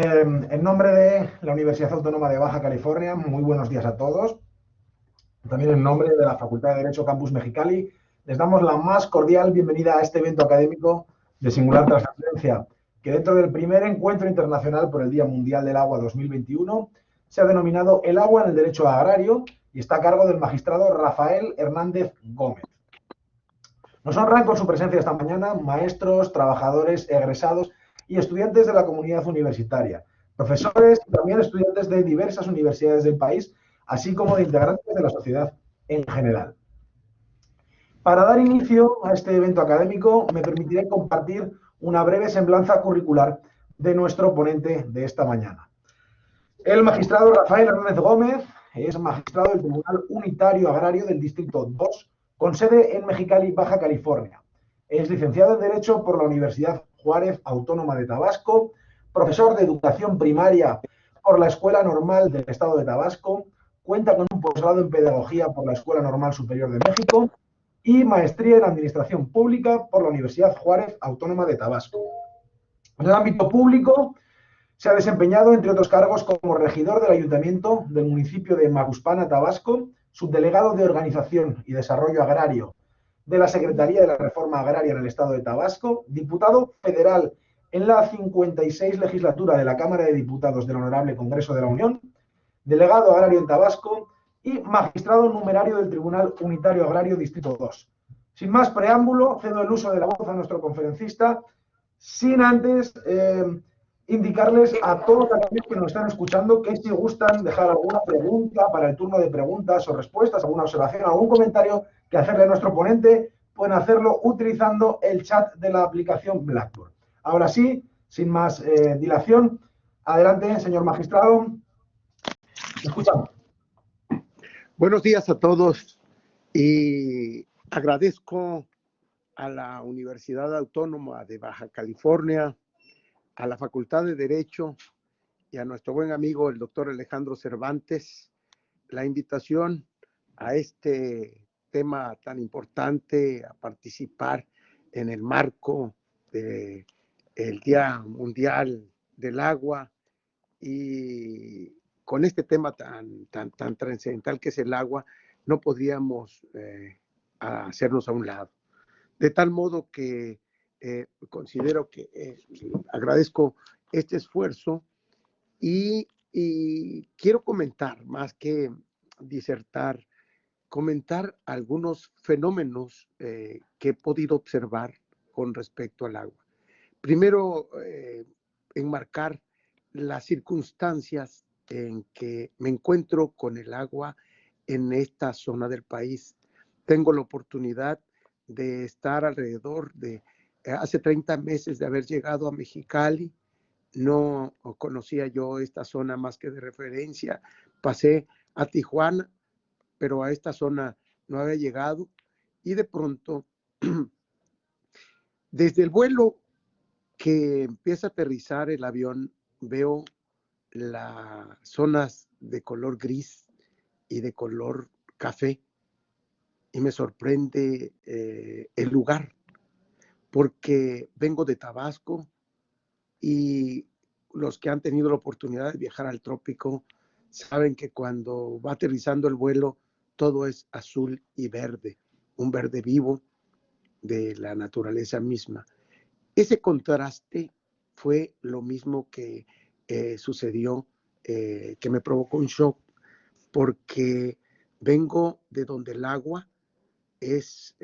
En nombre de la Universidad Autónoma de Baja California, muy buenos días a todos. También en nombre de la Facultad de Derecho Campus Mexicali, les damos la más cordial bienvenida a este evento académico de singular trascendencia, que dentro del primer encuentro internacional por el Día Mundial del Agua 2021 se ha denominado El agua en el derecho agrario y está a cargo del magistrado Rafael Hernández Gómez. Nos honran con su presencia esta mañana maestros, trabajadores, egresados y estudiantes de la comunidad universitaria, profesores y también estudiantes de diversas universidades del país, así como de integrantes de la sociedad en general. Para dar inicio a este evento académico, me permitiré compartir una breve semblanza curricular de nuestro ponente de esta mañana. El magistrado Rafael Hernández Gómez es magistrado del Tribunal Unitario Agrario del Distrito 2, con sede en Mexicali, Baja California. Es licenciado en Derecho por la Universidad Juárez Autónoma de Tabasco, profesor de Educación Primaria por la Escuela Normal del Estado de Tabasco, cuenta con un posgrado en Pedagogía por la Escuela Normal Superior de México y maestría en Administración Pública por la Universidad Juárez Autónoma de Tabasco. En el ámbito público, se ha desempeñado, entre otros cargos, como regidor del Ayuntamiento del municipio de Macuspana, Tabasco, subdelegado de Organización y Desarrollo Agrario de la Secretaría de la Reforma Agraria en el Estado de Tabasco, diputado federal en la 56 legislatura de la Cámara de Diputados del Honorable Congreso de la Unión, delegado agrario en Tabasco y magistrado numerario del Tribunal Unitario Agrario Distrito 2. Sin más preámbulo, cedo el uso de la voz a nuestro conferencista, sin antes indicarles a todos aquellos que nos están escuchando que si gustan dejar alguna pregunta para el turno de preguntas o respuestas, alguna observación, algún comentario que hacerle a nuestro ponente, pueden hacerlo utilizando el chat de la aplicación Blackboard. Ahora sí, sin más dilación, adelante, señor magistrado. Escuchamos. Buenos días a todos y agradezco a la Universidad Autónoma de Baja California, a la Facultad de Derecho y a nuestro buen amigo el doctor Alejandro Cervantes la invitación a este tema tan importante, a participar en el marco del Día Mundial del Agua y con este tema tan trascendental que es el agua, no podíamos hacernos a un lado. De tal modo que considero que agradezco este esfuerzo y quiero comentar, más que disertar, comentar algunos fenómenos que he podido observar con respecto al agua. Primero, enmarcar las circunstancias en que me encuentro con el agua en esta zona del país. Tengo la oportunidad de estar alrededor de hace 30 meses de haber llegado a Mexicali. No conocía yo esta zona más que de referencia. Pasé a Tijuana, pero a esta zona no había llegado. Y de pronto, desde el vuelo que empieza a aterrizar el avión, veo las zonas de color gris y de color café y me sorprende el lugar, porque vengo de Tabasco y los que han tenido la oportunidad de viajar al trópico saben que cuando va aterrizando el vuelo todo es azul y verde, un verde vivo de la naturaleza misma. Ese contraste fue lo mismo que sucedió, que me provocó un shock, porque vengo de donde el agua es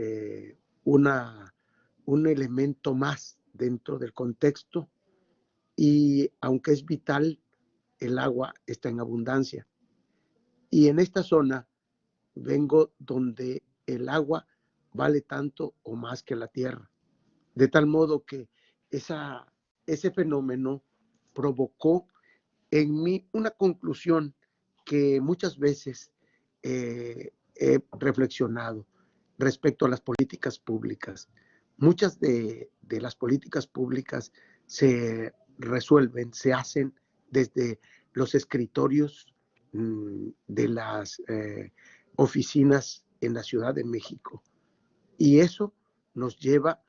un elemento más dentro del contexto y aunque es vital, el agua está en abundancia. Y en esta zona vengo donde el agua vale tanto o más que la tierra. De tal modo que ese fenómeno provocó en mí una conclusión que muchas veces he reflexionado respecto a las políticas públicas. Muchas de las políticas públicas se resuelven, se hacen desde los escritorios de las oficinas en la Ciudad de México. Y eso nos lleva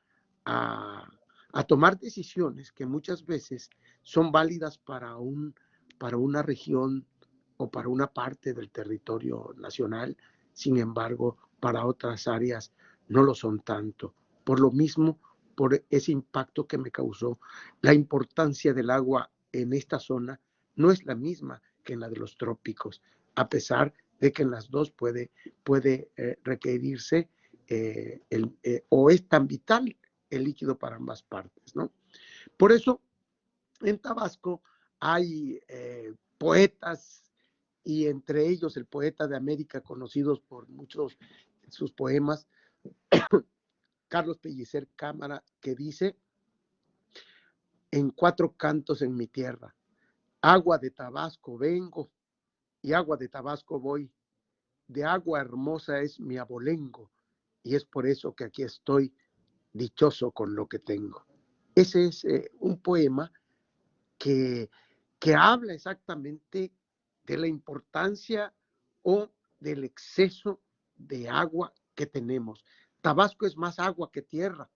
a a tomar decisiones que muchas veces son válidas para una región o para una parte del territorio nacional, sin embargo, para otras áreas no lo son tanto. Por lo mismo, por ese impacto que me causó, la importancia del agua en esta zona no es la misma que en la de los trópicos, a pesar de que en las dos puede requerirse o es tan vital el líquido para ambas partes, ¿no? Por eso, en Tabasco hay poetas, y entre ellos el poeta de América, conocidos por muchos de sus poemas, Carlos Pellicer Cámara, que dice: en 4 cantos en mi tierra, agua de Tabasco vengo y agua de Tabasco voy, de agua hermosa es mi abolengo, y es por eso que aquí estoy, dichoso con lo que tengo. Ese es un poema que, que habla exactamente de la importancia o del exceso de agua que tenemos. Tabasco es más agua que tierra,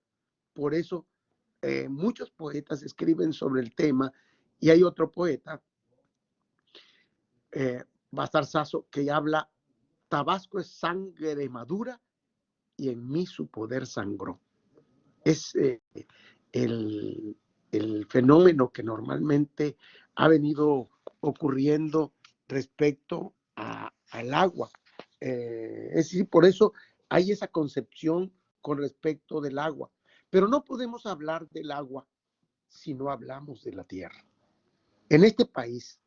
por eso muchos poetas escriben sobre el tema, y hay otro poeta, Bastar Sasso, que habla: Tabasco es sangre madura y en mí su poder sangró. Es el, el fenómeno que normalmente ha venido ocurriendo respecto al agua. Es decir, por eso hay esa concepción con respecto del agua. Pero no podemos hablar del agua si no hablamos de la tierra. En este país,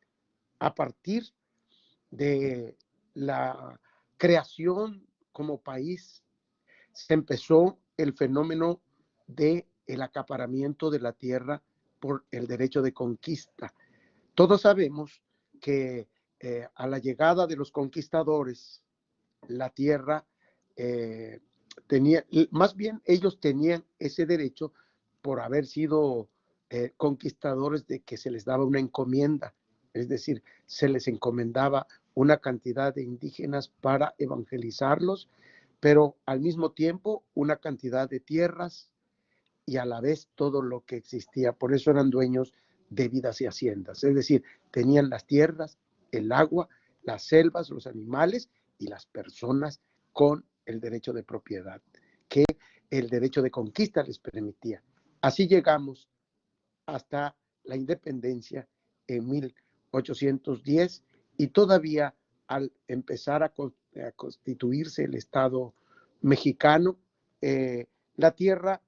a partir de la creación como país, se empezó el fenómeno del acaparamiento de la tierra por el derecho de conquista. Todos sabemos que a la llegada de los conquistadores, la tierra tenía, más bien ellos tenían ese derecho por haber sido conquistadores, de que se les daba una encomienda, es decir, se les encomendaba una cantidad de indígenas para evangelizarlos, pero al mismo tiempo una cantidad de tierras y a la vez todo lo que existía. Por eso eran dueños de vidas y haciendas, es decir, tenían las tierras, el agua, las selvas, los animales y las personas con el derecho de propiedad que el derecho de conquista les permitía. Así llegamos hasta la independencia en 1810, y todavía al empezar a constituirse el Estado mexicano, la tierra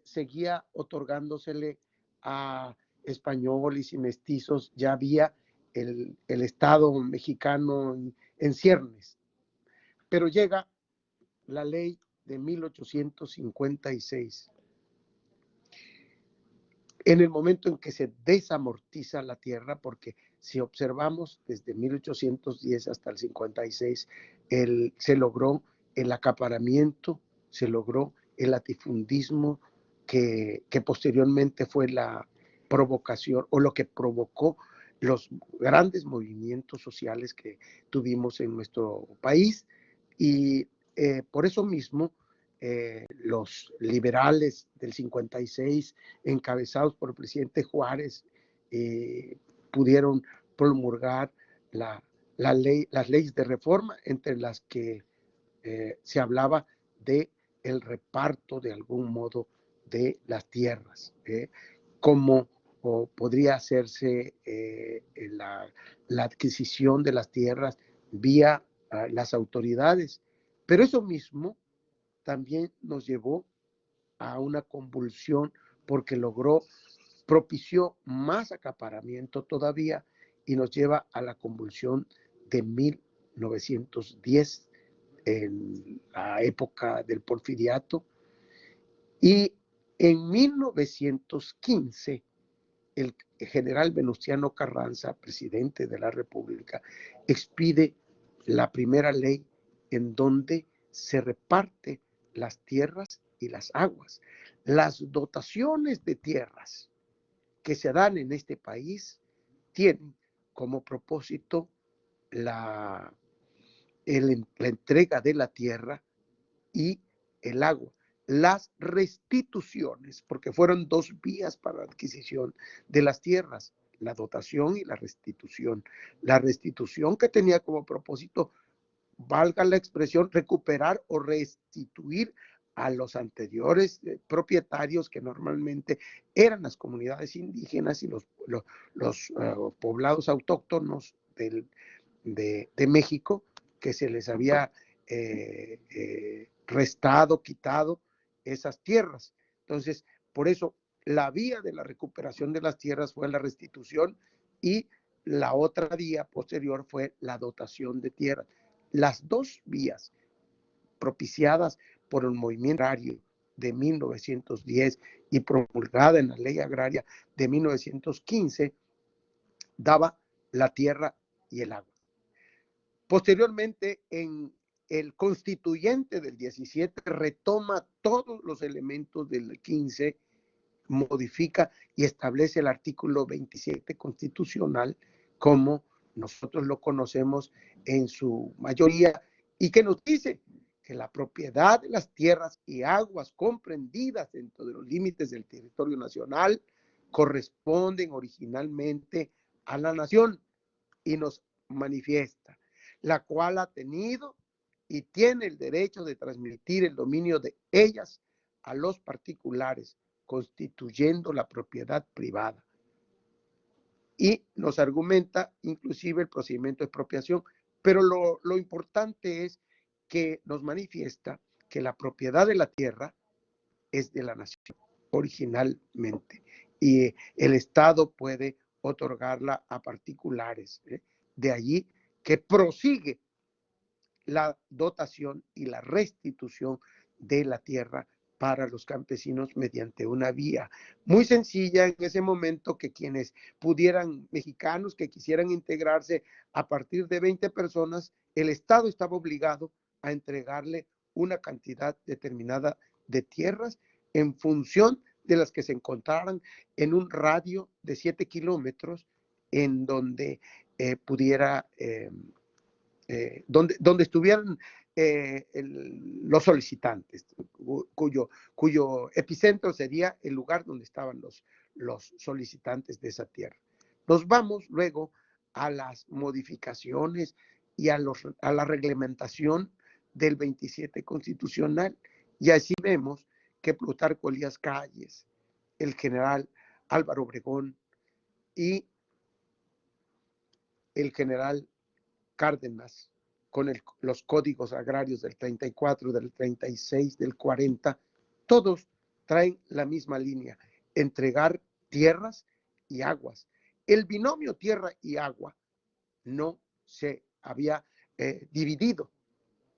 seguía otorgándosele a españoles y mestizos. Ya había el Estado mexicano en ciernes, pero llega la ley de 1856. En el momento en que se desamortiza la tierra, porque si observamos desde 1810 hasta el 56, se logró el acaparamiento, se logró el latifundismo, que posteriormente fue la provocación o lo que provocó los grandes movimientos sociales que tuvimos en nuestro país. Y por eso mismo, los liberales del 56, encabezados por el presidente Juárez, pudieron promulgar las leyes de reforma, entre las que se hablaba de el reparto de algún modo de las tierras, como podría hacerse la adquisición de las tierras vía las autoridades. Pero eso mismo también nos llevó a una convulsión, porque propició más acaparamiento todavía, y nos lleva a la convulsión de 1910, en la época del Porfiriato. Y en 1915, el general Venustiano Carranza, presidente de la República, expide la primera ley en donde se reparte las tierras y las aguas. Las dotaciones de tierras que se dan en este país tienen como propósito la entrega de la tierra y el agua. las restituciones, porque fueron dos vías para la adquisición de las tierras, la dotación y la restitución. La restitución que tenía como propósito, valga la expresión, recuperar o restituir a los anteriores propietarios, que normalmente eran las comunidades indígenas y los poblados autóctonos de México, que se les había restado, quitado esas tierras. Entonces, por eso la vía de la recuperación de las tierras fue la restitución, y la otra vía posterior fue la dotación de tierras. Las dos vías propiciadas por el movimiento agrario de 1910 y promulgada en la ley agraria de 1915 daba la tierra y el agua. Posteriormente, en el constituyente del 17 retoma todos los elementos del 15, modifica y establece el artículo 27 constitucional como nosotros lo conocemos en su mayoría, y que nos dice que la propiedad de las tierras y aguas comprendidas dentro de los límites del territorio nacional corresponden originalmente a la nación, y nos manifiesta, la cual ha tenido y tiene el derecho de transmitir el dominio de ellas a los particulares, constituyendo la propiedad privada. Y nos argumenta inclusive el procedimiento de expropiación, pero lo importante es que nos manifiesta que la propiedad de la tierra es de la nación originalmente, y el Estado puede otorgarla a particulares. De allí que prosigue la dotación y la restitución de la tierra para los campesinos mediante una vía muy sencilla en ese momento, que quienes pudieran, mexicanos que quisieran integrarse a partir de 20 personas, el Estado estaba obligado a entregarle una cantidad determinada de tierras en función de las que se encontraran en un radio de 7 kilómetros en donde pudiera donde estuvieran los solicitantes, cuyo epicentro sería el lugar donde estaban los solicitantes de esa tierra. Nos vamos luego a las modificaciones y a la reglamentación del 27 constitucional, y así vemos que Plutarco Elías Calles, el general Álvaro Obregón y el general Cárdenas, con los códigos agrarios del 34, del 36, del 40, todos traen la misma línea: entregar tierras y aguas. El binomio tierra y agua no se había dividido.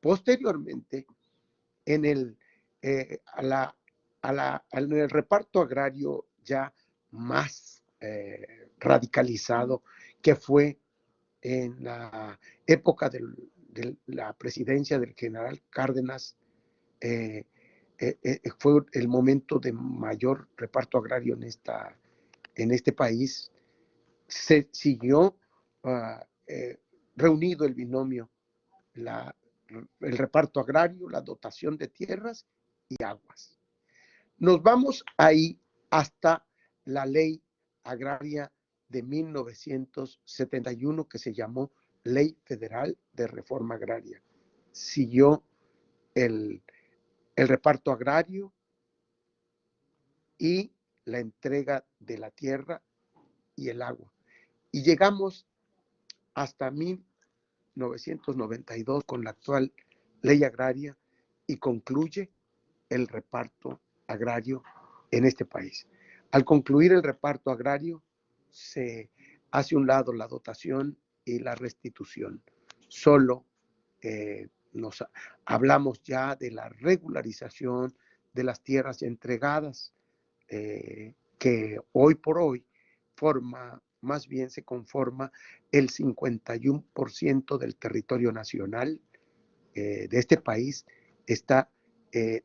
Posteriormente, en el reparto agrario ya más radicalizado, que fue en la época de la presidencia del general Cárdenas, fue el momento de mayor reparto agrario en este país. Se siguió reunido el binomio, el reparto agrario, la dotación de tierras y aguas. Nos vamos ahí hasta la ley agraria de 1971, que se llamó Ley Federal de Reforma Agraria. Siguió el reparto agrario y la entrega de la tierra y el agua. Y llegamos hasta 1992 con la actual ley agraria, y concluye el reparto agrario en este país. Al concluir el reparto agrario, se hace un lado la dotación y la restitución. Solo nos hablamos ya de la regularización de las tierras entregadas, que hoy por hoy más bien se conforma el 51% del territorio nacional de este país está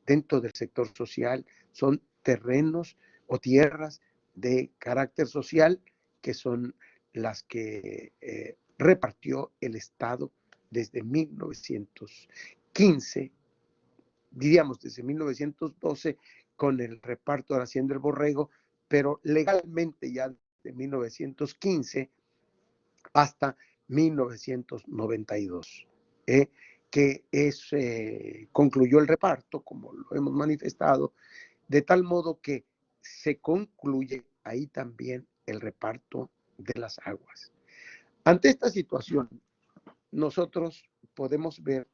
dentro del sector social. Son terrenos o tierras de carácter social, que son las que repartió el Estado desde 1915, diríamos desde 1912 con el reparto de la Hacienda del Borrego, pero legalmente ya de 1915 hasta 1992, que concluyó el reparto, como lo hemos manifestado, de tal modo que se concluye ahí también el reparto de las aguas. Ante esta situación, nosotros podemos ver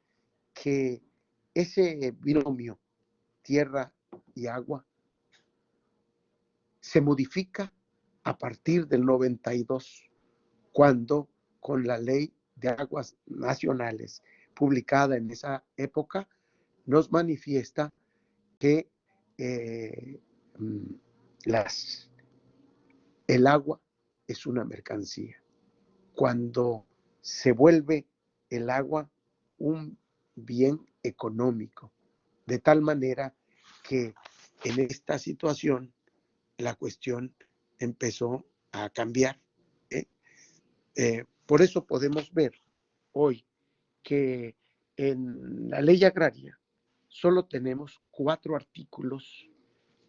que ese binomio tierra y agua se modifica a partir del 92, cuando con la Ley de Aguas Nacionales publicada en esa época nos manifiesta que el agua es una mercancía. Cuando se vuelve el agua un bien económico, de tal manera que en esta situación la cuestión empezó a cambiar. Por eso podemos ver hoy que en la ley agraria solo tenemos 4 artículos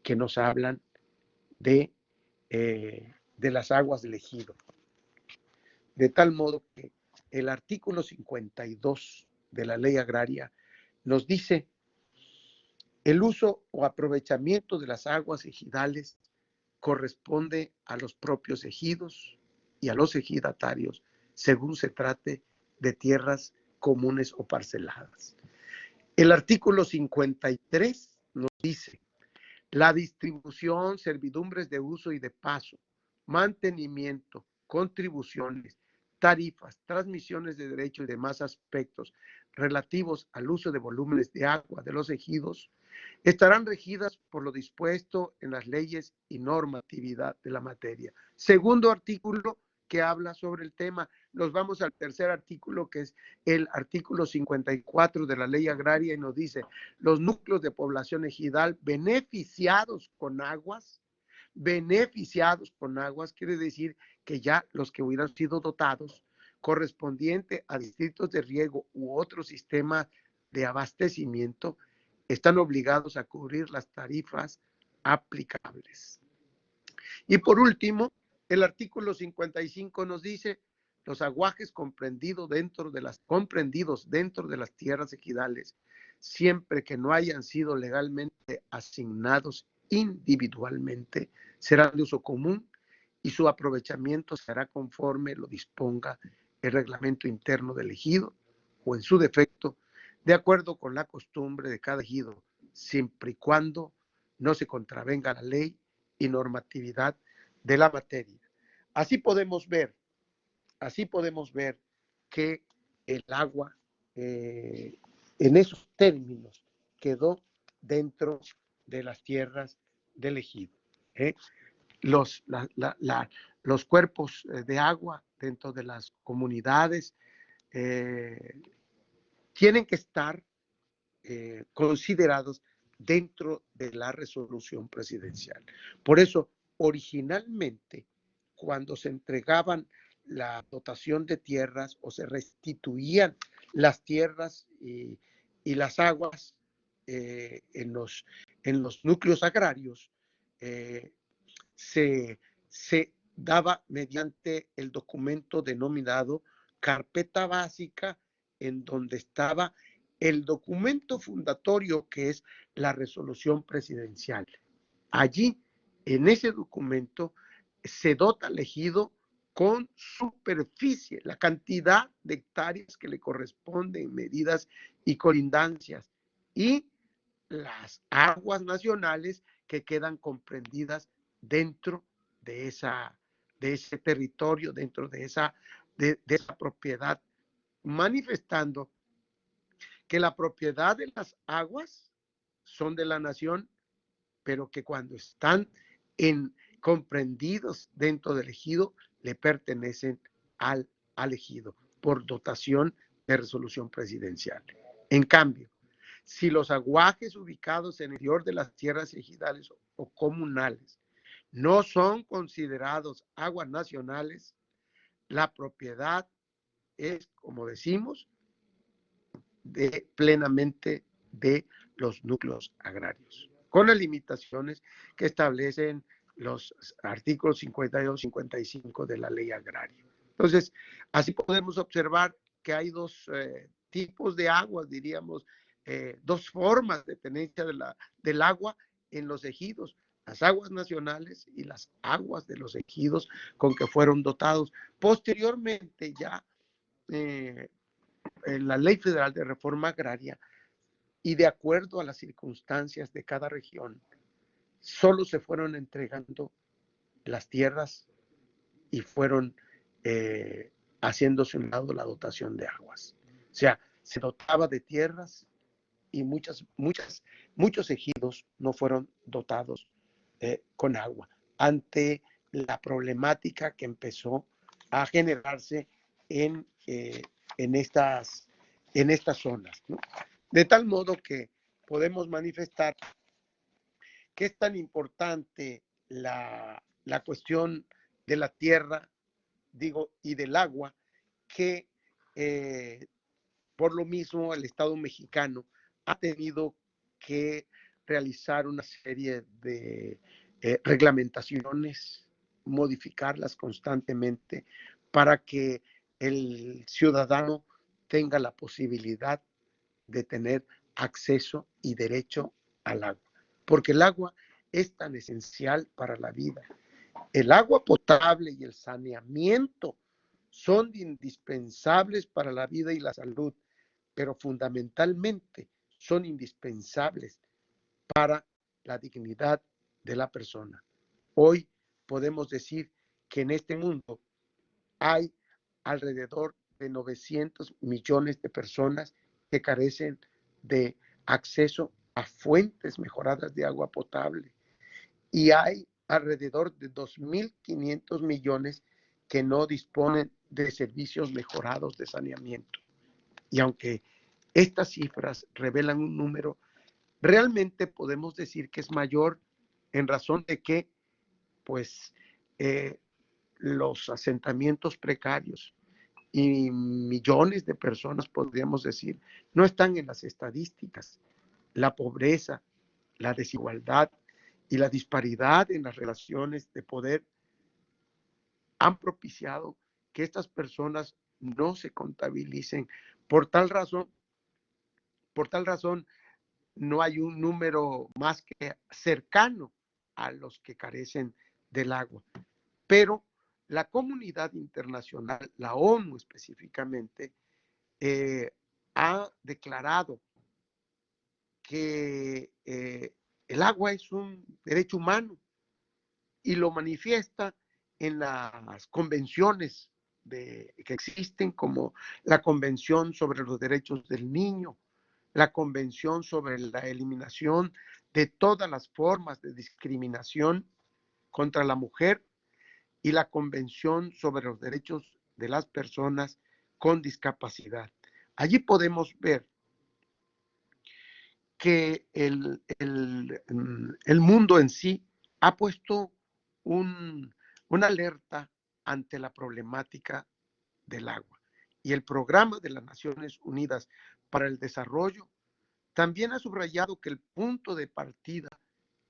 que nos hablan de las aguas del ejido. De tal modo que el artículo 52 de la ley agraria nos dice: el uso o aprovechamiento de las aguas ejidales corresponde a los propios ejidos y a los ejidatarios, según se trate de tierras comunes o parceladas. El artículo 53 nos dice: la distribución, servidumbres de uso y de paso, mantenimiento, contribuciones, tarifas, transmisiones de derechos y demás aspectos relativos al uso de volúmenes de agua de los ejidos estarán regidas por lo dispuesto en las leyes y normatividad de la materia. Segundo artículo que habla sobre el tema. Nos vamos al tercer artículo, que es el artículo 54 de la ley agraria, y nos dice: los núcleos de población ejidal beneficiados con aguas, quiere decir que ya los que hubieran sido dotados correspondiente a distritos de riego u otro sistema de abastecimiento, están obligados a cubrir las tarifas aplicables. Y por último, el artículo 55 nos dice: los aguajes comprendidos dentro de las tierras ejidales, siempre que no hayan sido legalmente asignados individualmente, serán de uso común y su aprovechamiento será conforme lo disponga el reglamento interno del ejido, o en su defecto, de acuerdo con la costumbre de cada ejido, siempre y cuando no se contravenga la ley y normatividad de la materia. Así podemos ver que el agua, en esos términos, quedó dentro de las tierras del ejido. Los cuerpos de agua dentro de las comunidades tienen que estar considerados dentro de la resolución presidencial. Por eso, originalmente, cuando se entregaban la dotación de tierras o se restituían las tierras y las aguas en los núcleos agrarios, se daba mediante el documento denominado carpeta básica, en donde estaba el documento fundatorio, que es la resolución presidencial. Allí, en ese documento, se dota al ejido con superficie, la cantidad de hectáreas que le corresponden, medidas y colindancias, y las aguas nacionales que quedan comprendidas dentro de ese territorio, dentro de esa propiedad, manifestando que la propiedad de las aguas son de la nación, pero que cuando están comprendidos dentro del ejido, le pertenecen al ejido por dotación de resolución presidencial. En cambio, si los aguajes ubicados en el interior de las tierras ejidales o comunales no son considerados aguas nacionales, la propiedad es, como decimos, plenamente de los núcleos agrarios, con las limitaciones que establecen los artículos 52 y 55 de la ley agraria. Entonces, así podemos observar que hay dos tipos de aguas, diríamos, dos formas de tenencia del agua en los ejidos: las aguas nacionales y las aguas de los ejidos con que fueron dotados. Posteriormente, ya en la Ley Federal de Reforma Agraria, y de acuerdo a las circunstancias de cada región, solo se fueron entregando las tierras y fueron haciéndose un lado la dotación de aguas. O sea, se dotaba de tierras y muchos ejidos no fueron dotados con agua ante la problemática que empezó a generarse en estas zonas, ¿no? De tal modo que podemos manifestar que es tan importante la cuestión de la tierra, digo, y del agua, que por lo mismo el Estado mexicano ha tenido que realizar una serie de reglamentaciones, modificarlas constantemente para que el ciudadano tenga la posibilidad de tener acceso y derecho al agua, porque el agua es tan esencial para la vida. El agua potable y el saneamiento son indispensables para la vida y la salud, pero fundamentalmente son indispensables para la dignidad de la persona. Hoy podemos decir que en este mundo hay alrededor de 900 millones de personas que carecen de acceso a fuentes mejoradas de agua potable, y hay alrededor de 2.500 millones que no disponen de servicios mejorados de saneamiento. Y aunque estas cifras revelan un número, realmente podemos decir que es mayor en razón de que, pues, los asentamientos precarios y millones de personas, podríamos decir, no están en las estadísticas. La pobreza, la desigualdad y la disparidad en las relaciones de poder han propiciado que estas personas no se contabilicen. Por tal razón, no hay un número más que cercano a los que carecen del agua. Pero la comunidad internacional, la ONU específicamente, ha declarado que el agua es un derecho humano y lo manifiesta en las convenciones que existen, como la Convención sobre los Derechos del Niño, la Convención sobre la eliminación de todas las formas de discriminación contra la mujer y la Convención sobre los Derechos de las Personas con Discapacidad. Allí podemos ver que el mundo en sí ha puesto una alerta ante la problemática del agua. Y el Programa de las Naciones Unidas para el Desarrollo también ha subrayado que el punto de partida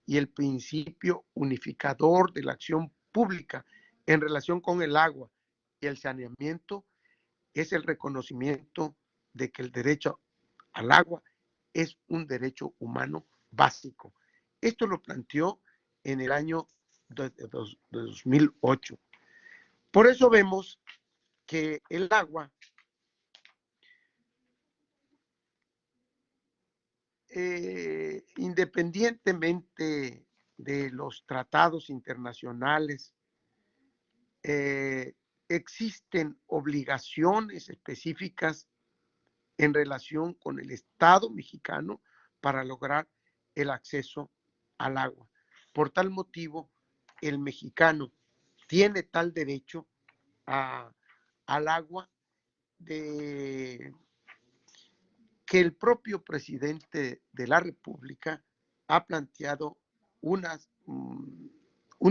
y el principio unificador de la acción pública en relación con el agua y el saneamiento es el reconocimiento de que el derecho al agua es un derecho humano básico. Esto lo planteó en el año de 2008. Por eso vemos que el agua independientemente de los tratados internacionales, existen obligaciones específicas en relación con el Estado mexicano para lograr el acceso al agua. Por tal motivo, el mexicano tiene tal derecho al agua que el propio presidente de la República ha planteado un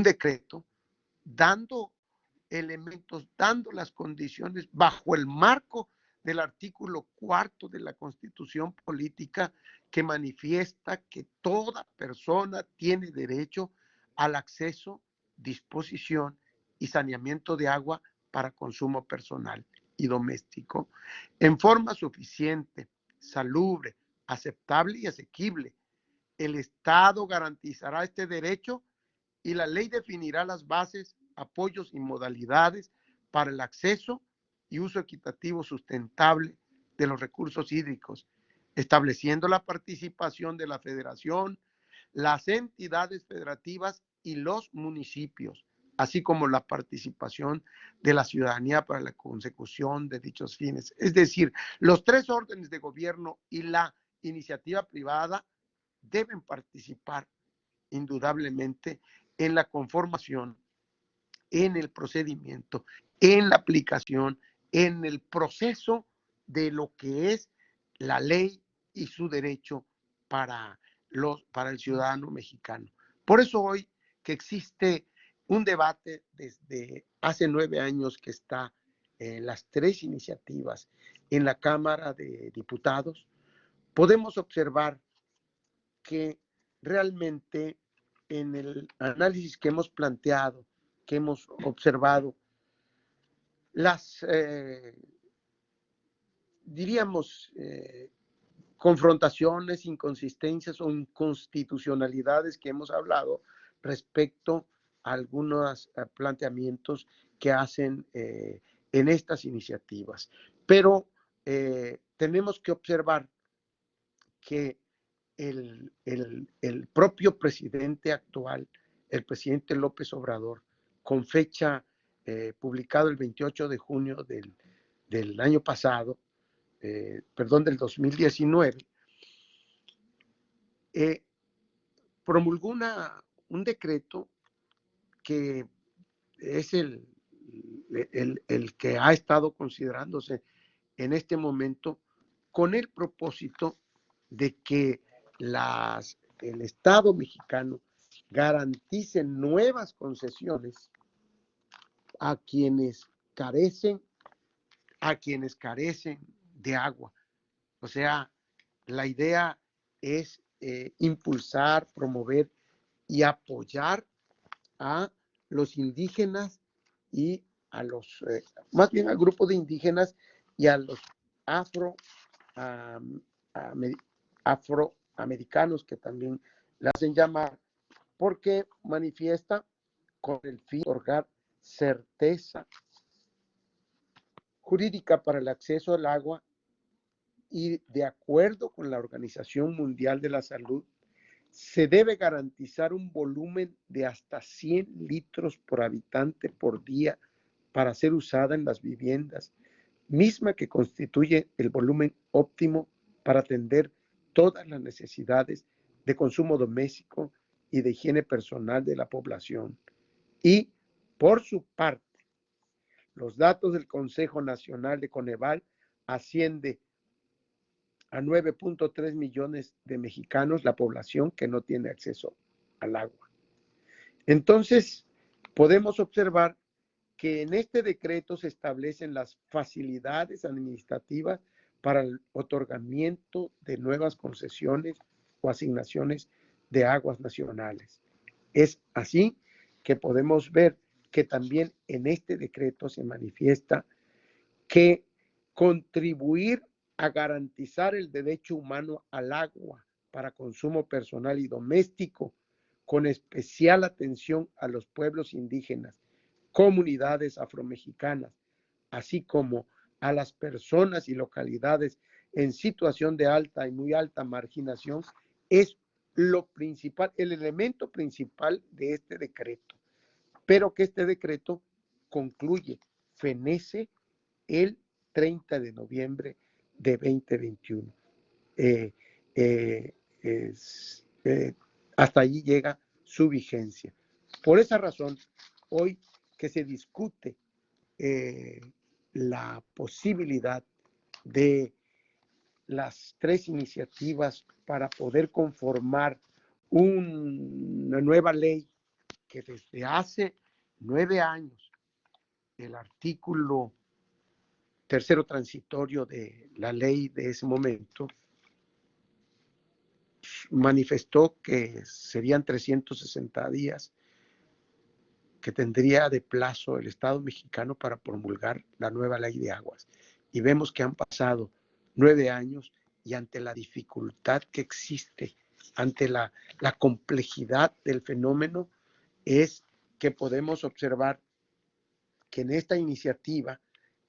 decreto dando elementos, dando las condiciones bajo el marco del artículo 4 de la Constitución Política, que manifiesta que toda persona tiene derecho al acceso, disposición y saneamiento de agua para consumo personal y doméstico en forma suficiente, salubre, aceptable y asequible. El Estado garantizará este derecho y la ley definirá las bases, apoyos y modalidades para el acceso y uso equitativo sustentable de los recursos hídricos, estableciendo la participación de la Federación, las entidades federativas y los municipios, así como la participación de la ciudadanía para la consecución de dichos fines. Es decir, los tres órdenes de gobierno y la iniciativa privada deben participar indudablemente en la conformación, en el procedimiento, en la aplicación, en el proceso de lo que es la ley y su derecho para el ciudadano mexicano. Por eso hoy que existe un debate desde hace 9 años que está en las tres iniciativas en la Cámara de Diputados, podemos observar que realmente en el análisis que hemos planteado, que hemos observado, las, diríamos, confrontaciones, inconsistencias o inconstitucionalidades que hemos hablado respecto a algunos planteamientos que hacen en estas iniciativas. Pero tenemos que observar que el propio presidente actual, el presidente López Obrador, con fecha publicado el 28 de junio del año pasado, del 2019, promulgó un decreto que es el que ha estado considerándose en este momento con el propósito de que el Estado mexicano garantice nuevas concesiones a quienes carecen de agua. O sea, la idea es impulsar, promover y apoyar a los indígenas y más bien al grupo de indígenas y a los afroamericanos, que también le hacen llamar, porque manifiesta con el fin de otorgar certeza jurídica para el acceso al agua y, de acuerdo con la Organización Mundial de la Salud, se debe garantizar un volumen de hasta 100 litros por habitante por día para ser usada en las viviendas, misma que constituye el volumen óptimo para atender todas las necesidades de consumo doméstico y de higiene personal de la población. Y, por su parte, los datos del Consejo Nacional de Coneval asciende a 9.3 millones de mexicanos la población que no tiene acceso al agua. Entonces, podemos observar que en este decreto se establecen las facilidades administrativas para el otorgamiento de nuevas concesiones o asignaciones de aguas nacionales. Es así que podemos ver que también en este decreto se manifiesta que contribuir a garantizar el derecho humano al agua para consumo personal y doméstico, con especial atención a los pueblos indígenas, comunidades afromexicanas, así como a las personas y localidades en situación de alta y muy alta marginación, es lo principal, el elemento principal de este decreto. Pero que este decreto concluye, fenece el 30 de noviembre de 2021. Hasta allí llega su vigencia. Por esa razón, hoy que se discute la posibilidad de las tres iniciativas para poder conformar una nueva ley que desde hace 9 años el artículo tercero transitorio de la ley de ese momento, manifestó que serían 360 días que tendría de plazo el Estado mexicano para promulgar la nueva ley de aguas. Y vemos que han pasado 9 años y ante la dificultad que existe, ante la complejidad del fenómeno, es que podemos observar que en esta iniciativa,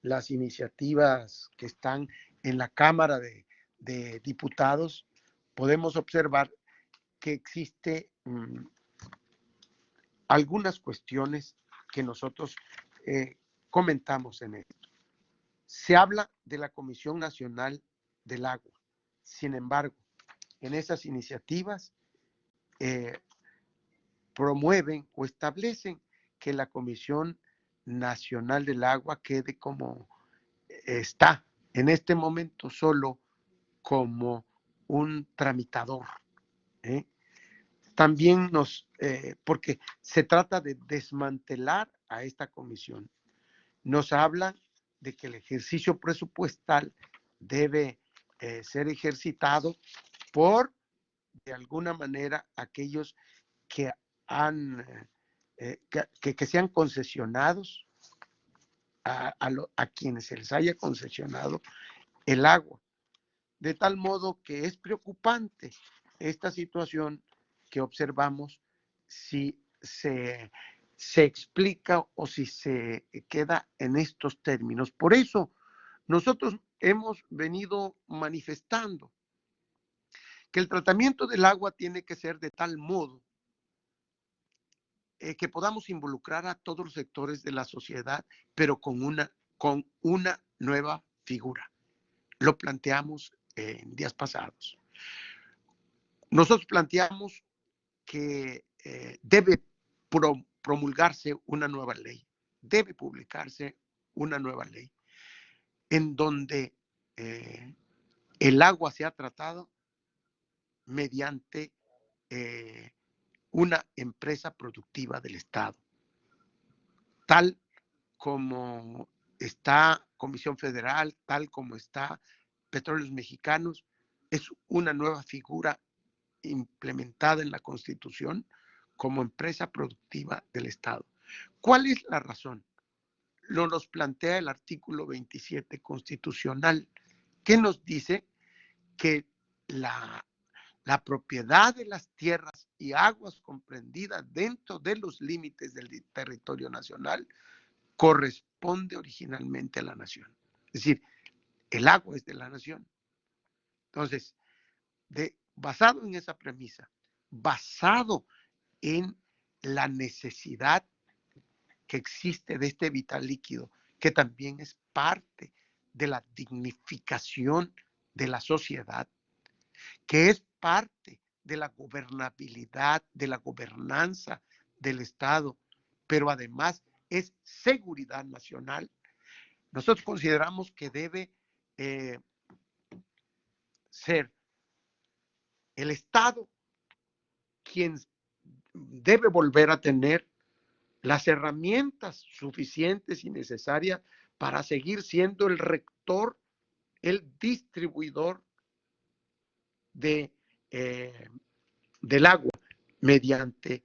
las iniciativas que están en la Cámara de Diputados, podemos observar que existe algunas cuestiones que nosotros comentamos en esto. Se habla de la Comisión Nacional del Agua. Sin embargo, en esas iniciativas promueven o establecen que la Comisión Nacional del Agua quede como está en este momento, solo como un tramitador. También porque se trata de desmantelar a esta comisión. Nos habla de que el ejercicio presupuestal debe ser ejercitado por, de alguna manera, aquellos que que sean concesionados, a quienes se les haya concesionado el agua. De tal modo que es preocupante esta situación que observamos si se explica o si se queda en estos términos. Por eso nosotros hemos venido manifestando que el tratamiento del agua tiene que ser de tal modo que podamos involucrar a todos los sectores de la sociedad, pero con una nueva figura. Lo planteamos en días pasados. Nosotros planteamos que debe promulgarse una nueva ley, debe publicarse una nueva ley en donde el agua sea tratado mediante una empresa productiva del Estado, tal como está Comisión Federal, tal como está Petróleos Mexicanos. Es una nueva figura implementada en la Constitución como empresa productiva del Estado. ¿Cuál es la razón? Nos plantea el artículo 27 constitucional, que nos dice que la propiedad de las tierras y aguas comprendidas dentro de los límites del territorio nacional corresponde originalmente a la nación. Es decir, el agua es de la nación. Entonces, basado en esa premisa, basado en la necesidad que existe de este vital líquido, que también es parte de la dignificación de la sociedad, que es parte de la gobernabilidad, de la gobernanza del Estado, pero además es seguridad nacional. Nosotros consideramos que debe ser el Estado quien debe volver a tener las herramientas suficientes y necesarias para seguir siendo el rector, el distribuidor del agua mediante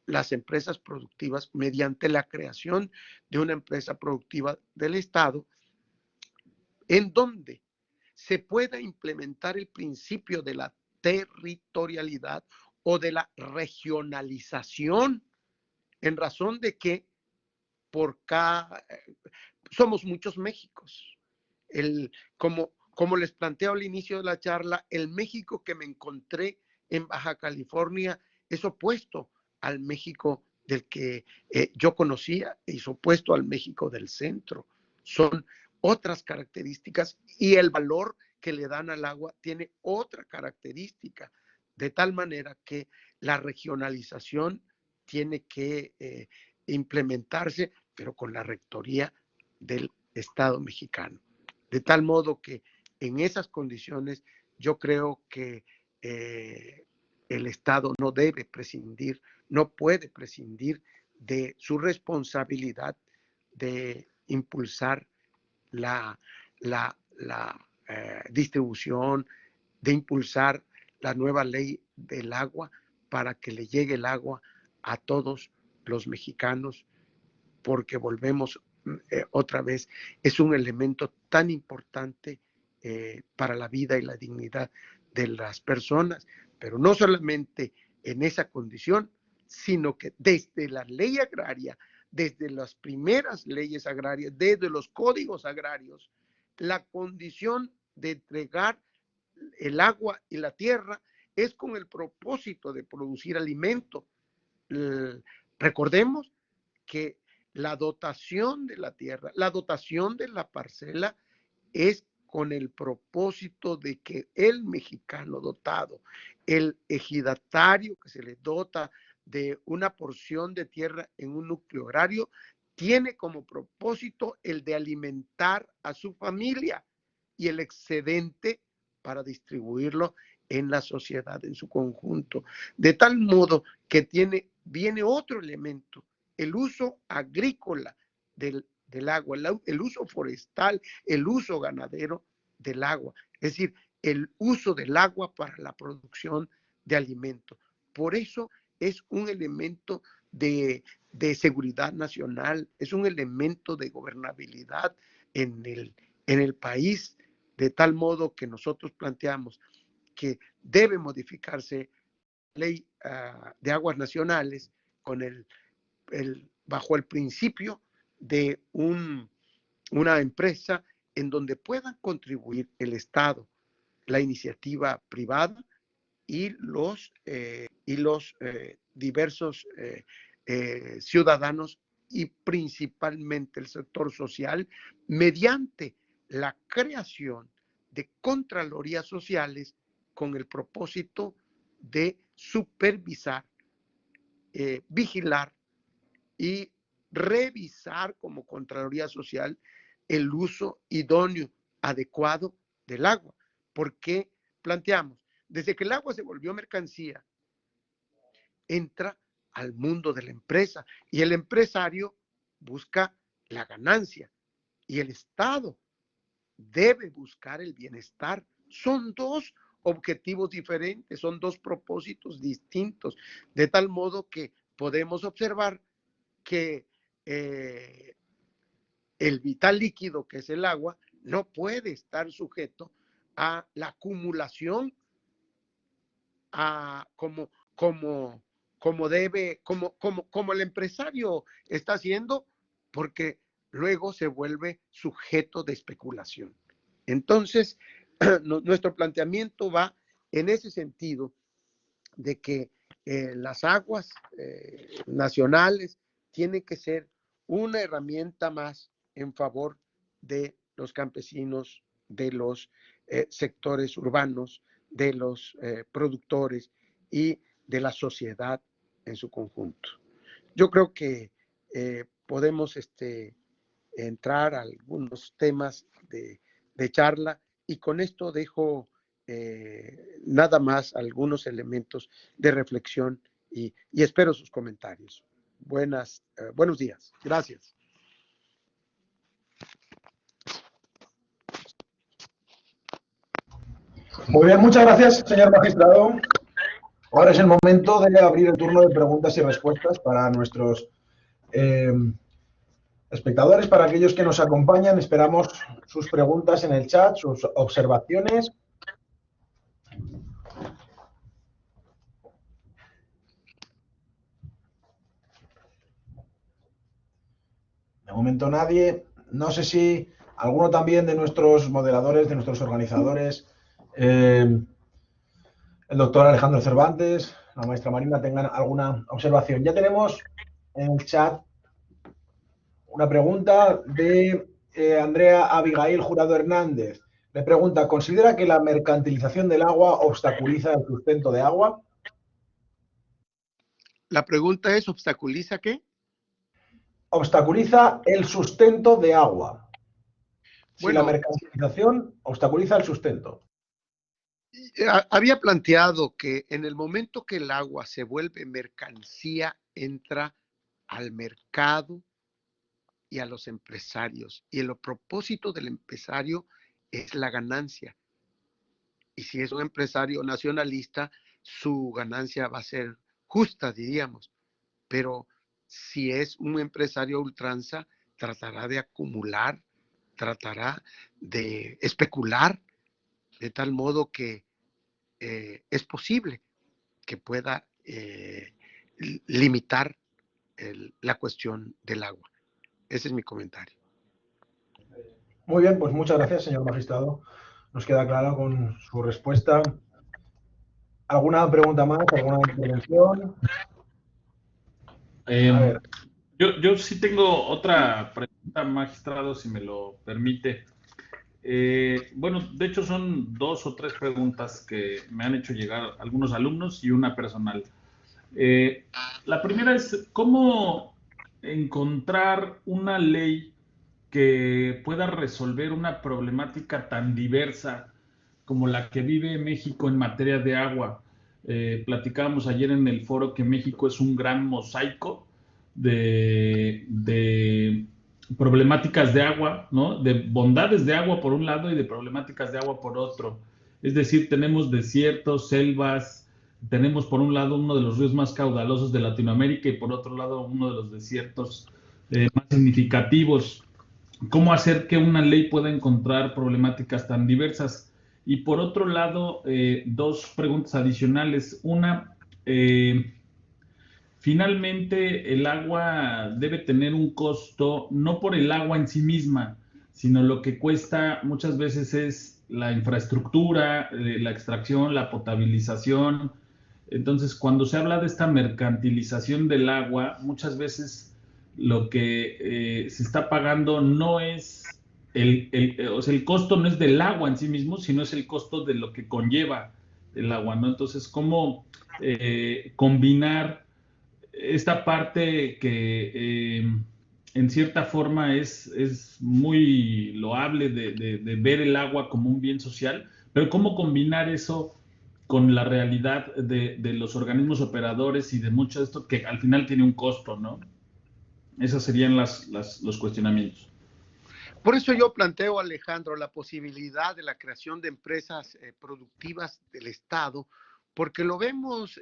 las empresas productivas, mediante la creación de una empresa productiva del Estado, en donde se pueda implementar el principio de la territorialidad o de la regionalización, en razón de que somos muchos Méxicos. Como les planteo al inicio de la charla, el México que me encontré en Baja California es opuesto al México del que yo conocía, es opuesto al México del centro. Son otras características y el valor que le dan al agua tiene otra característica, de tal manera que la regionalización tiene que implementarse, pero con la rectoría del Estado mexicano. De tal modo que en esas condiciones yo creo que el Estado no debe prescindir, no puede prescindir de su responsabilidad de impulsar la, distribución, de impulsar la nueva ley del agua para que le llegue el agua a todos los mexicanos, porque volvemos otra vez, es un elemento tan importante para la vida y la dignidad de las personas, pero no solamente en esa condición, sino que desde la ley agraria, desde las primeras leyes agrarias, desde los códigos agrarios, la condición de entregar el agua y la tierra es con el propósito de producir alimento. Recordemos que la dotación de la tierra, la dotación de la parcela es con el propósito de que el mexicano dotado, el ejidatario que se le dota de una porción de tierra en un núcleo agrario, tiene como propósito el de alimentar a su familia y el excedente para distribuirlo en la sociedad en su conjunto. De tal modo que viene otro elemento, el uso agrícola del agua, el uso forestal, el uso ganadero del agua, es decir, el uso del agua para la producción de alimentos. Por eso es un elemento de seguridad nacional, es un elemento de gobernabilidad en el país, de tal modo que nosotros planteamos que debe modificarse la ley de aguas nacionales con bajo el principio de una empresa en donde puedan contribuir el Estado, la iniciativa privada y los diversos ciudadanos y principalmente el sector social, mediante la creación de contralorías sociales con el propósito de supervisar, vigilar y revisar como Contraloría Social el uso idóneo, adecuado del agua. Porque planteamos, desde que el agua se volvió mercancía, entra al mundo de la empresa y el empresario busca la ganancia y el Estado debe buscar el bienestar. Son dos objetivos diferentes, son dos propósitos distintos, de tal modo que podemos observar que el vital líquido, que es el agua, no puede estar sujeto a la acumulación como el empresario está haciendo, porque luego se vuelve sujeto de especulación. Entonces, nuestro planteamiento va en ese sentido de que las aguas nacionales tienen que ser una herramienta más en favor de los campesinos, de los sectores urbanos, de los productores y de la sociedad en su conjunto. Yo creo que podemos entrar a algunos temas de charla y con esto dejo nada más algunos elementos de reflexión y espero sus comentarios. Buenos días. Gracias. Muy bien, muchas gracias, señor magistrado. Ahora es el momento de abrir el turno de preguntas y respuestas para nuestros espectadores, para aquellos que nos acompañan. Esperamos sus preguntas en el chat, sus observaciones. De momento nadie. No sé si alguno también de nuestros moderadores, de nuestros organizadores, el doctor Alejandro Cervantes, la maestra Marina, tengan alguna observación. Ya tenemos en el chat una pregunta de Andrea Abigail Jurado Hernández. Me pregunta, ¿considera que la mercantilización del agua obstaculiza el sustento de agua? La pregunta es, ¿obstaculiza qué? Obstaculiza el sustento de agua. Si Bueno, la mercantilización obstaculiza el sustento. Había planteado que en el momento que el agua se vuelve mercancía, entra al mercado y a los empresarios. Y el propósito del empresario es la ganancia. Y si es un empresario nacionalista, su ganancia va a ser justa, diríamos. Pero si es un empresario a ultranza, tratará de acumular, tratará de especular, de tal modo que es posible que pueda limitar la cuestión del agua. Ese es mi comentario. Muy bien, pues muchas gracias, señor magistrado. Nos queda claro con su respuesta. ¿Alguna pregunta más? ¿Alguna intervención? A ver. Yo sí tengo otra pregunta, magistrado, si me lo permite. Bueno, de hecho son 2 o 3 preguntas que me han hecho llegar algunos alumnos y una personal. La primera es, ¿cómo encontrar una ley que pueda resolver una problemática tan diversa como la que vive México en materia de agua? Platicábamos ayer en el foro que México es un gran mosaico de problemáticas de agua, ¿no? De bondades de agua por un lado y de problemáticas de agua por otro. Es decir, tenemos desiertos, selvas, tenemos por un lado uno de los ríos más caudalosos de Latinoamérica y por otro lado uno de los desiertos más significativos. ¿Cómo hacer que una ley pueda encontrar problemáticas tan diversas? Y por otro lado, 2 preguntas adicionales. Una, finalmente el agua debe tener un costo, no por el agua en sí misma, sino lo que cuesta muchas veces es la infraestructura, la extracción, la potabilización. Entonces, cuando se habla de esta mercantilización del agua, muchas veces lo que se está pagando no es o sea, el costo no es del agua en sí mismo, sino es el costo de lo que conlleva el agua, ¿no? Entonces, ¿cómo combinar esta parte que en cierta forma es muy loable de ver el agua como un bien social, pero cómo combinar eso con la realidad de los organismos operadores y de mucho de esto que al final tiene un costo, ¿no? Esos serían los cuestionamientos. Por eso yo planteo, Alejandro, la posibilidad de la creación de empresas productivas del Estado, porque lo vemos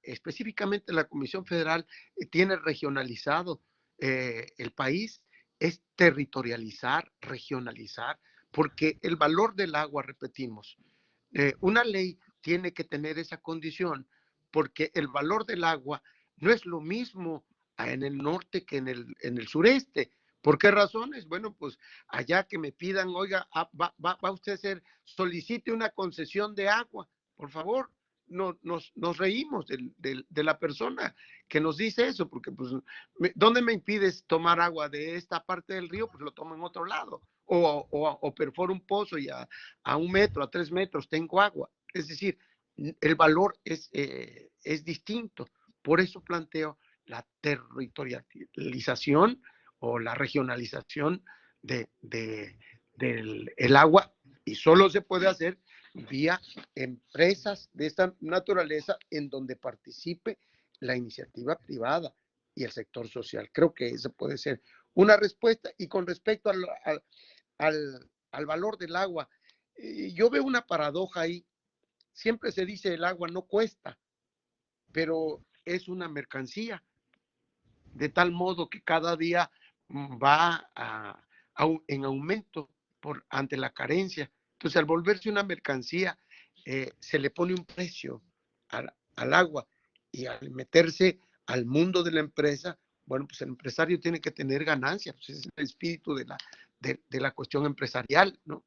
específicamente la Comisión Federal tiene regionalizado el país, es territorializar, regionalizar, porque el valor del agua, repetimos, una ley tiene que tener esa condición, porque el valor del agua no es lo mismo en el norte que en el sureste. ¿Por qué razones? Bueno, pues allá que me pidan, oiga, va usted a hacer, solicite una concesión de agua, por favor. No, nos reímos de la persona que nos dice eso, porque pues, ¿dónde me impides tomar agua de esta parte del río? Pues lo tomo en otro lado. O perforo un pozo y a 1 metro, a 3 metros tengo agua. Es decir, el valor es distinto. Por eso planteo la territorialización o la regionalización del agua, y solo se puede hacer vía empresas de esta naturaleza en donde participe la iniciativa privada y el sector social. Creo que esa puede ser una respuesta. Y con respecto al valor del agua, yo veo una paradoja ahí. Siempre se dice el agua no cuesta, pero es una mercancía, de tal modo que cada día va en aumento ante la carencia. Entonces, al volverse una mercancía, se le pone un precio al agua, y al meterse al mundo de la empresa, bueno, pues el empresario tiene que tener ganancias, pues ese es el espíritu de la cuestión empresarial, ¿no?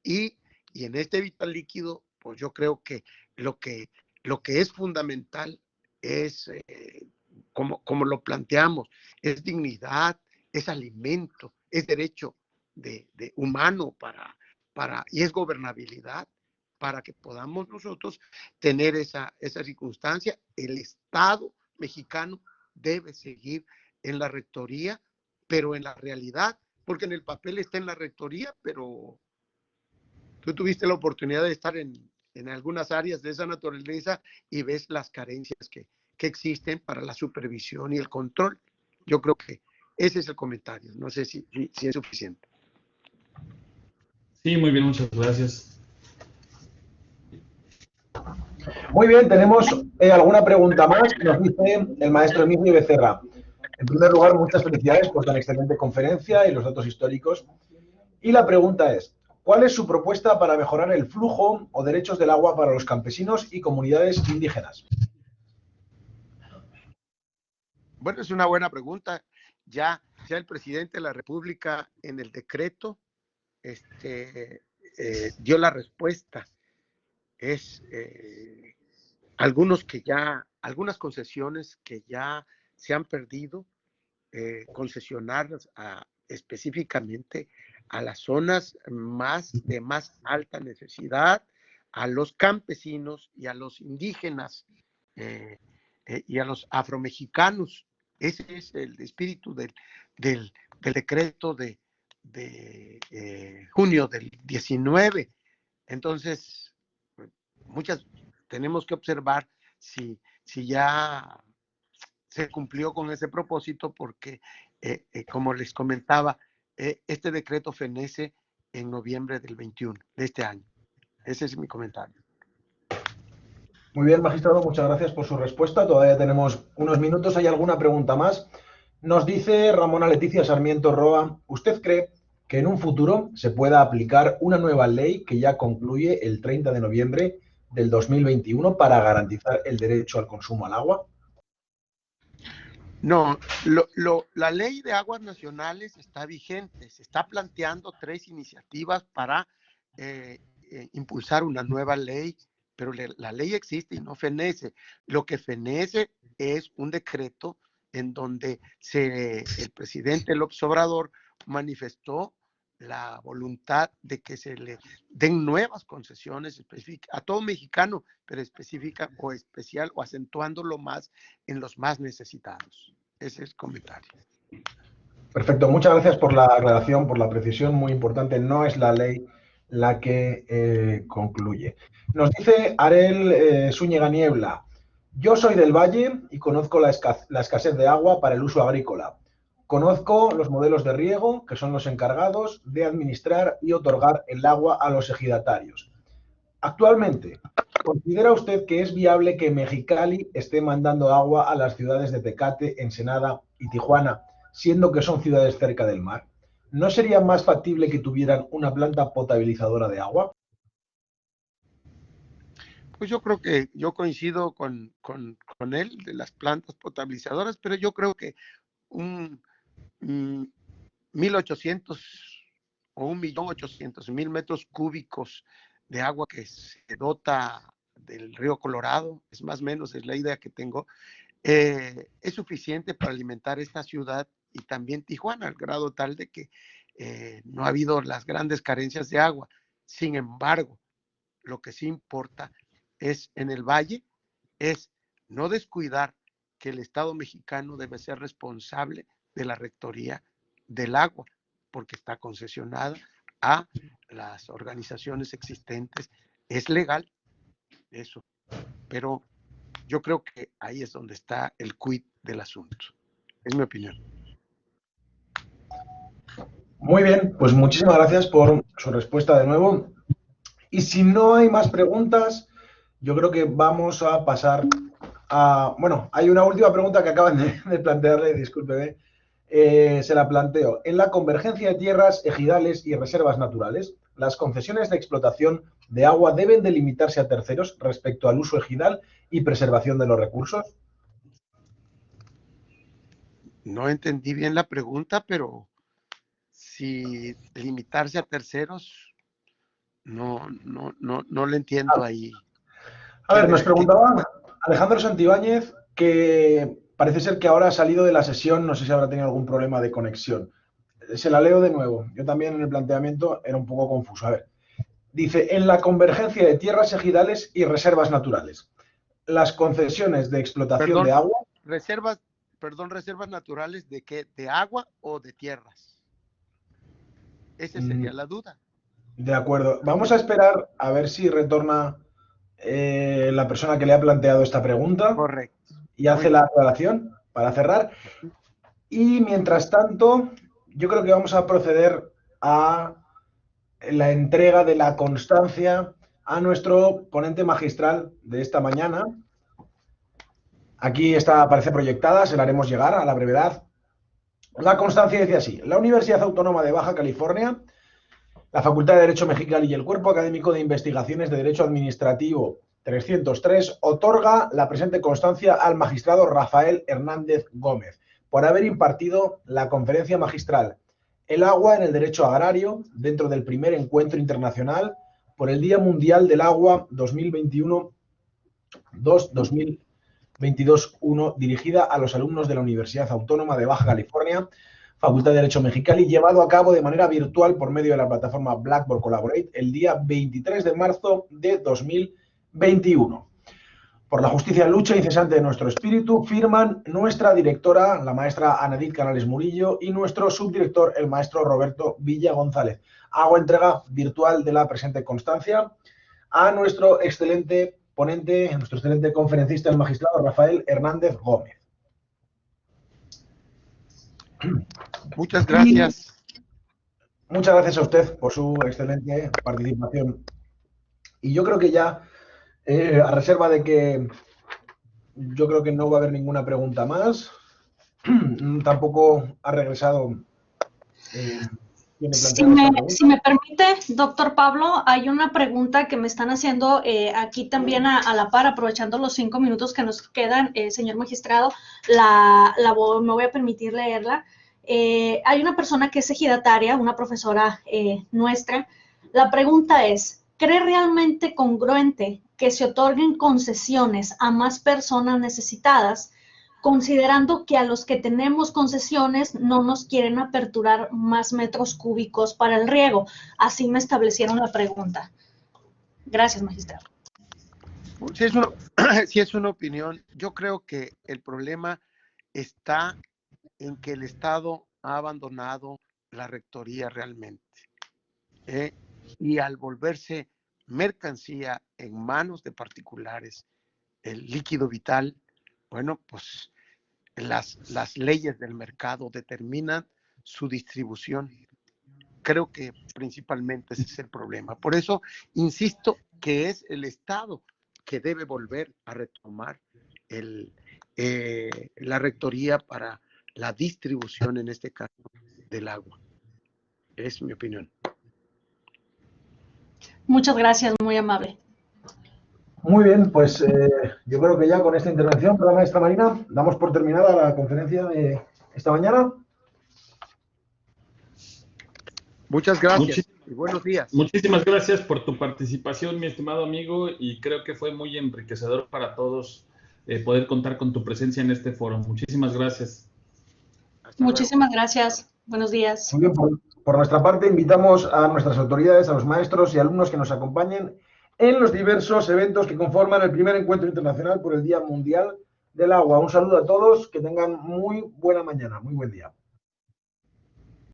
Y en este vital líquido, pues yo creo que lo que, lo que es fundamental es, como lo planteamos, es dignidad, es alimento, es derecho de humano y es gobernabilidad para que podamos nosotros tener esa circunstancia. El Estado mexicano debe seguir en la rectoría, pero en la realidad, porque en el papel está en la rectoría, pero tú tuviste la oportunidad de estar en algunas áreas de esa naturaleza y ves las carencias que existen para la supervisión y el control. Yo creo que Ese es el comentario. No sé si es suficiente. Sí, muy bien, muchas gracias. Muy bien, tenemos alguna pregunta más. Nos dice el maestro Emilio Becerra. En primer lugar, muchas felicidades por tan excelente conferencia y los datos históricos. Y la pregunta es, ¿cuál es su propuesta para mejorar el flujo o derechos del agua para los campesinos y comunidades indígenas? Bueno, es una buena pregunta. Ya el presidente de la República en el decreto dio la respuesta. Es algunas concesiones que ya se han perdido, concesionarlas específicamente a las zonas de más alta necesidad, a los campesinos y a los indígenas y a los afromexicanos. Ese es el espíritu del decreto de junio del 19. Entonces, tenemos que observar si ya se cumplió con ese propósito, porque, como les comentaba, este decreto fenece en noviembre del 21 de este año. Ese es mi comentario. Muy bien, magistrado, muchas gracias por su respuesta. Todavía tenemos unos minutos. ¿Hay alguna pregunta más? Nos dice Ramona Leticia Sarmiento Roa, ¿usted cree que en un futuro se pueda aplicar una nueva ley que ya concluye el 30 de noviembre del 2021 para garantizar el derecho al consumo al agua? No, la ley de aguas nacionales está vigente. Se está planteando 3 iniciativas para impulsar una nueva ley, pero la ley existe y no fenece. Lo que fenece es un decreto en donde el presidente López Obrador manifestó la voluntad de que se le den nuevas concesiones específicas a todo mexicano, pero específica o especial o acentuándolo más en los más necesitados. Ese es el comentario. Perfecto, muchas gracias por la aclaración, por la precisión, muy importante. No es la ley la que concluye. Nos dice Arel Zúñiga Niebla, yo soy del Valle y conozco la escasez de agua para el uso agrícola. Conozco los modelos de riego, que son los encargados de administrar y otorgar el agua a los ejidatarios. Actualmente, ¿considera usted que es viable que Mexicali esté mandando agua a las ciudades de Tecate, Ensenada y Tijuana, siendo que son ciudades cerca del mar? ¿No sería más factible que tuvieran una planta potabilizadora de agua? Pues yo creo que yo coincido con él de las plantas potabilizadoras, pero yo creo que un 1.800 o 1.800.000 metros cúbicos de agua que se dota del río Colorado, es más o menos, es la idea que tengo, es suficiente para alimentar esta ciudad y también Tijuana, al grado tal de que no ha habido las grandes carencias de agua. Sin embargo, lo que sí importa es en el valle, es no descuidar que el Estado mexicano debe ser responsable de la rectoría del agua, porque está concesionada a las organizaciones existentes. Es legal eso, pero yo creo que ahí es donde está el quid del asunto. Es mi opinión. Muy bien, pues muchísimas gracias por su respuesta de nuevo. Y si no hay más preguntas, yo creo que vamos a pasar a... Bueno, hay una última pregunta que acaban de plantearle, discúlpeme. Se la planteo. En la convergencia de tierras, ejidales y reservas naturales, ¿las concesiones de explotación de agua deben delimitarse a terceros respecto al uso ejidal y preservación de los recursos? No entendí bien la pregunta, pero si limitarse a terceros, no le entiendo ahí. A ver, nos preguntaba Alejandro Santibáñez que parece ser que ahora ha salido de la sesión, no sé si habrá tenido algún problema de conexión. Se la leo de nuevo. Yo también en el planteamiento era un poco confuso. A ver, dice, en la convergencia de tierras ejidales y reservas naturales, las concesiones de explotación de agua... Reservas naturales ¿de qué? ¿De agua o de tierras? Esa sería la duda. De acuerdo. Vamos a esperar a ver si retorna la persona que le ha planteado esta pregunta. Correcto. Y hace la aclaración para cerrar. Y mientras tanto, yo creo que vamos a proceder a la entrega de la constancia a nuestro ponente magistral de esta mañana. Aquí está, aparece proyectada, se la haremos llegar a la brevedad. La constancia dice así: la Universidad Autónoma de Baja California, la Facultad de Derecho Mexicali y el Cuerpo Académico de Investigaciones de Derecho Administrativo 303 otorga la presente constancia al magistrado Rafael Hernández Gómez por haber impartido la conferencia magistral El agua en el derecho agrario dentro del primer encuentro internacional por el Día Mundial del Agua 2021-2022-1, dirigida a los alumnos de la Universidad Autónoma de Baja California, Facultad de Derecho Mexicali, llevado a cabo de manera virtual por medio de la plataforma Blackboard Collaborate el día 23 de marzo de 2021. Por la justicia, lucha incesante de nuestro espíritu, firman nuestra directora, la maestra Anedith Canales Murillo, y nuestro subdirector, el maestro Roberto Villa González. Hago entrega virtual de la presente constancia a nuestro excelente ponente, nuestro excelente conferencista, el magistrado Rafael Hernández Gómez. Muchas gracias. Muchas gracias a usted por su excelente participación. Y yo creo que ya, a reserva de que yo creo que no va a haber ninguna pregunta más, tampoco ha regresado. Si me permite, doctor Pablo, hay una pregunta que me están haciendo aquí también a la par, aprovechando los 5 minutos que nos quedan, señor magistrado, me voy a permitir leerla. Hay una persona que es ejidataria, una profesora nuestra. La pregunta es, ¿cree realmente congruente que se otorguen concesiones a más personas necesitadas, considerando que a los que tenemos concesiones no nos quieren aperturar más metros cúbicos para el riego? Así me establecieron la pregunta. Gracias, magistrado. Si es una opinión, yo creo que el problema está en que el Estado ha abandonado la rectoría realmente. Y al volverse mercancía en manos de particulares, el líquido vital, bueno, pues las leyes del mercado determinan su distribución. Creo que principalmente ese es el problema. Por eso insisto que es el Estado que debe volver a retomar la rectoría para la distribución, en este caso, del agua. Es mi opinión. Muchas gracias, muy amable. Muy bien, pues yo creo que ya con esta intervención de la maestra Marina damos por terminada la conferencia de esta mañana. Muchas gracias y buenos días. Muchísimas gracias por tu participación, mi estimado amigo, y creo que fue muy enriquecedor para todos poder contar con tu presencia en este foro. Muchísimas gracias. Muchísimas gracias. Buenos días. Muy bien, por nuestra parte invitamos a nuestras autoridades, a los maestros y alumnos que nos acompañen en los diversos eventos que conforman el primer encuentro internacional por el Día Mundial del Agua. Un saludo a todos, que tengan muy buena mañana, muy buen día.